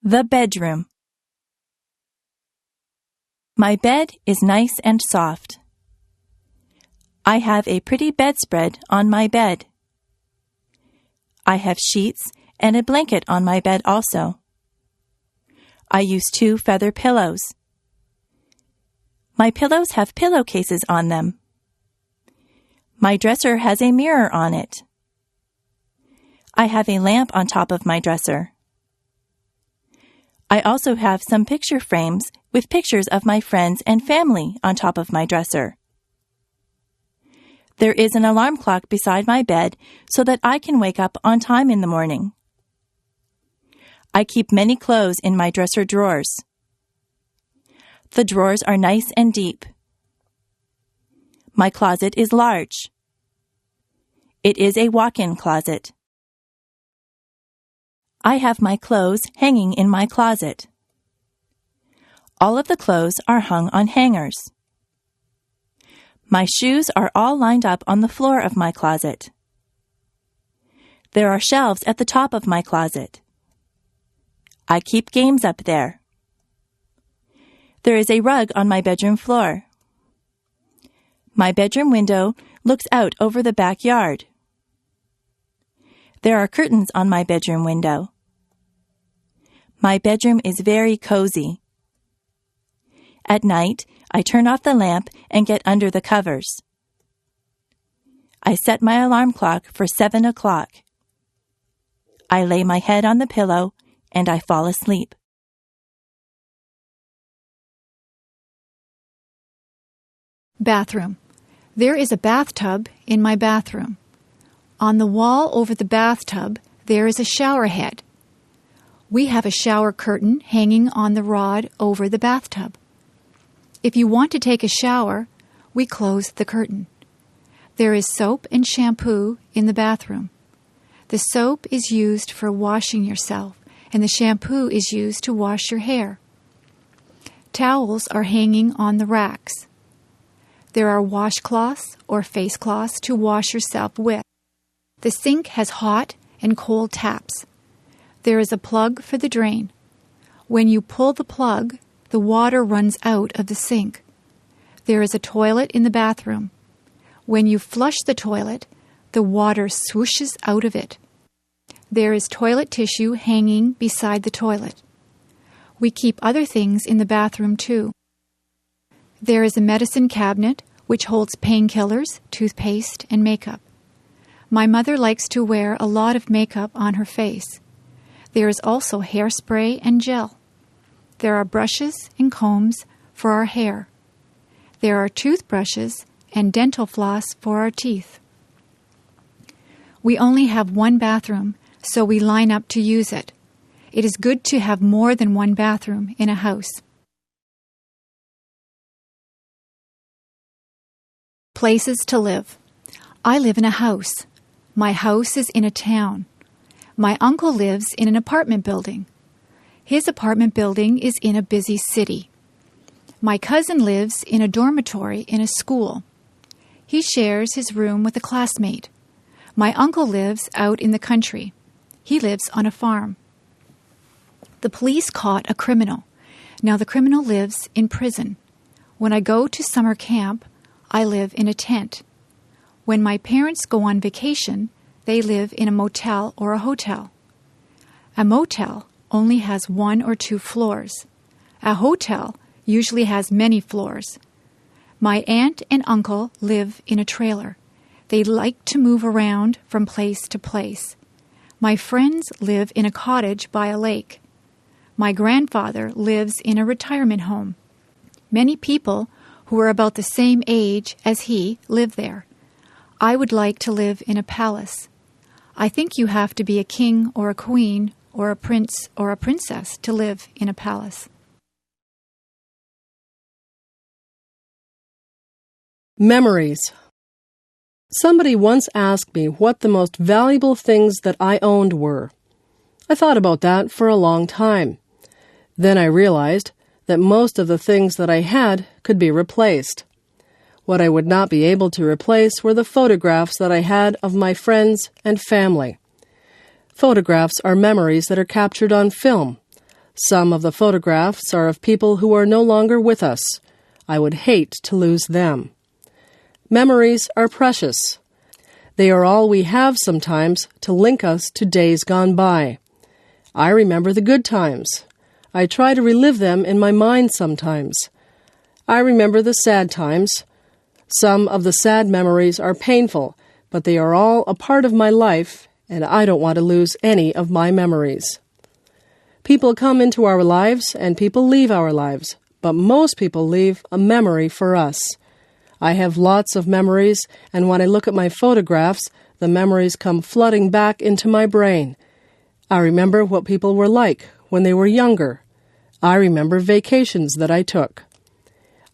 The bedroom. My bed is nice and soft. I have a pretty bedspread on my bed. I have sheets and a blanket on my bed also. I use 2 feather pillows. My pillows have pillowcases on them. My dresser has a mirror on it. I have a lamp on top of my dresser. I also have some picture frames with pictures of my friends and family on top of my dresser. There is an alarm clock beside my bed so that I can wake up on time in the morning. I keep many clothes in my dresser drawers. The drawers are nice and deep. My closet is large. It is a walk-in closet. I have my clothes hanging in my closet. All of the clothes are hung on hangers. My shoes are all lined up on the floor of my closet. There are shelves at the top of my closet. I keep games up there. There is a rug on my bedroom floor. My bedroom window looks out over the backyard. There are curtains on my bedroom window. My bedroom is very cozy. At night, I turn off the lamp and get under the covers. I set my alarm clock for 7 o'clock. I lay my head on the pillow and I fall asleep. Bathroom. There is a bathtub in my bathroom. On the wall over the bathtub, there is a shower head. We have a shower curtain hanging on the rod over the bathtub. If you want to take a shower, we close the curtain. There is soap and shampoo in the bathroom. The soap is used for washing yourself, and the shampoo is used to wash your hair. Towels are hanging on the racks. There are washcloths or face cloths to wash yourself with. The sink has hot and cold taps. There is a plug for the drain. When you pull the plug, the water runs out of the sink. There is a toilet in the bathroom. When you flush the toilet, the water swooshes out of it. There is toilet tissue hanging beside the toilet. We keep other things in the bathroom too. There is a medicine cabinet which holds painkillers, toothpaste, and makeup. My mother likes to wear a lot of makeup on her face. There is also hairspray and gel. There are brushes and combs for our hair. There are toothbrushes and dental floss for our teeth. We only have one bathroom, so we line up to use it. It is good to have more than one bathroom in a house. Places to live. I live in a house. My house is in a town. My uncle lives in an apartment building. His apartment building is in a busy city. My cousin lives in a dormitory in a school. He shares his room with a classmate. My uncle lives out in the country. He lives on a farm. The police caught a criminal. Now the criminal lives in prison. When I go to summer camp, I live in a tent. When my parents go on vacation, they live in a motel or a hotel. A motel only has 1 or 2 floors. A hotel usually has many floors. My aunt and uncle live in a trailer. They like to move around from place to place. My friends live in a cottage by a lake. My grandfather lives in a retirement home. Many people who are about the same age as he live there. I would like to live in a palace. I think you have to be a king or a queen or a prince or a princess to live in a palace. Memories. Somebody once asked me what the most valuable things that I owned were. I thought about that for a long time. Then I realized that most of the things that I had could be replaced. What I would not be able to replace were the photographs that I had of my friends and family. Photographs are memories that are captured on film. Some of the photographs are of people who are no longer with us. I would hate to lose them. Memories are precious. They are all we have sometimes to link us to days gone by. I remember the good times. I try to relive them in my mind sometimes. I remember the sad times. Some of the sad memories are painful, but they are all a part of my life, and I don't want to lose any of my memories. People come into our lives and people leave our lives, but most people leave a memory for us. I have lots of memories, and when I look at my photographs, the memories come flooding back into my brain. I remember what people were like when they were younger. I remember vacations that I took.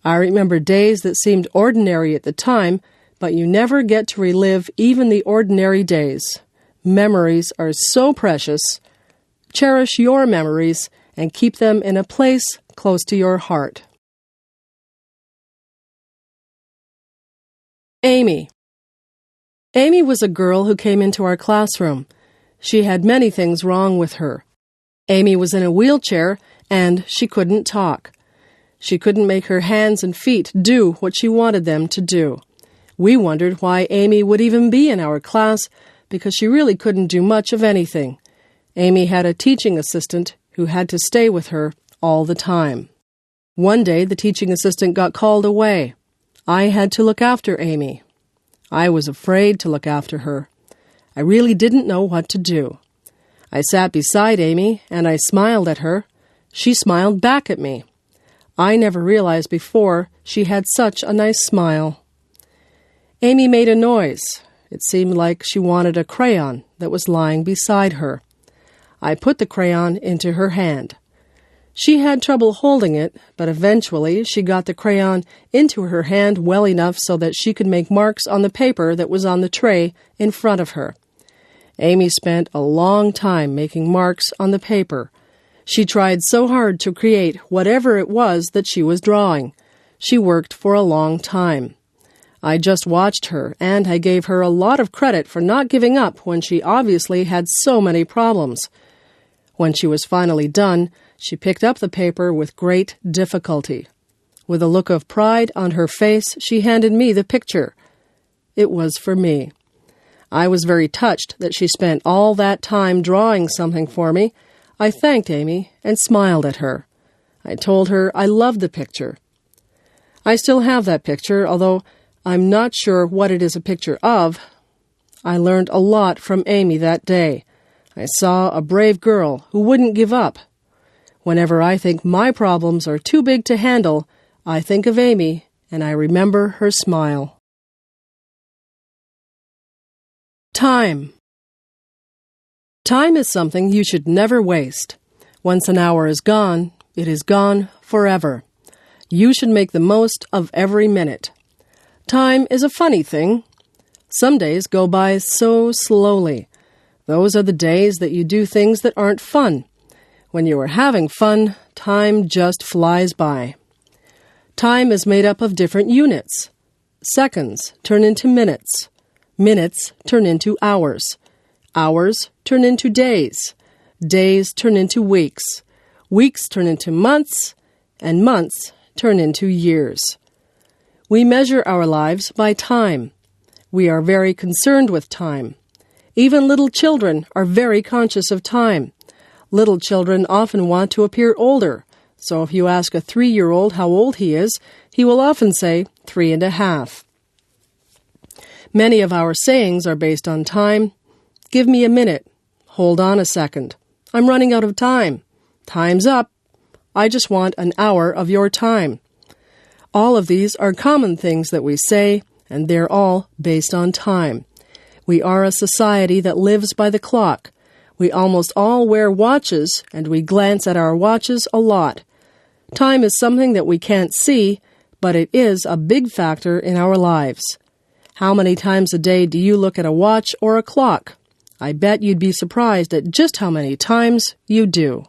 I remember days that seemed ordinary at the time, but you never get to relive even the ordinary days. Memories are so precious. Cherish your memories and keep them in a place close to your heart. Amy. Amy was a girl who came into our classroom. She had many things wrong with her. Amy was in a wheelchair and she couldn't talk. She couldn't make her hands and feet do what she wanted them to do. We wondered why Amy would even be in our class because she really couldn't do much of anything. Amy had a teaching assistant who had to stay with her all the time. One day, the teaching assistant got called away. I had to look after Amy. I was afraid to look after her. I really didn't know what to do. I sat beside Amy and I smiled at her. She smiled back at me. I never realized before she had such a nice smile. Amy made a noise. It seemed like she wanted a crayon that was lying beside her. I put the crayon into her hand. She had trouble holding it, but eventually she got the crayon into her hand well enough so that she could make marks on the paper that was on the tray in front of her. Amy spent a long time making marks on the paper. She tried so hard to create whatever it was that she was drawing. She worked for a long time. I just watched her, and I gave her a lot of credit for not giving up when she obviously had so many problems. When she was finally done, she picked up the paper with great difficulty. With a look of pride on her face, she handed me the picture. It was for me. I was very touched that she spent all that time drawing something for me. I thanked Amy and smiled at her. I told her I loved the picture. I still have that picture, although I'm not sure what it is a picture of. I learned a lot from Amy that day. I saw a brave girl who wouldn't give up. Whenever I think my problems are too big to handle, I think of Amy and I remember her smile. Time. Time is something you should never waste. Once an hour is gone, it is gone forever. You should make the most of every minute. Time is a funny thing. Some days go by so slowly. Those are the days that you do things that aren't fun. When you are having fun, time just flies by. Time is made up of different units. Seconds turn into minutes. Minutes turn into hours. Hours turn into days. Days turn into weeks. Weeks turn into months. And months turn into years. We measure our lives by time. We are very concerned with time. Even little children are very conscious of time. Little children often want to appear older, so if you ask a 3-year-old how old he is, he will often say 3.5. Many of our sayings are based on time. Give me a minute. Hold on a second. I'm running out of time. Time's up. I just want an hour of your time. All of these are common things that we say, and they're all based on time. We are a society that lives by the clock. We almost all wear watches, and we glance at our watches a lot. Time is something that we can't see, but it is a big factor in our lives. How many times a day do you look at a watch or a clock? I bet you'd be surprised at just how many times you do.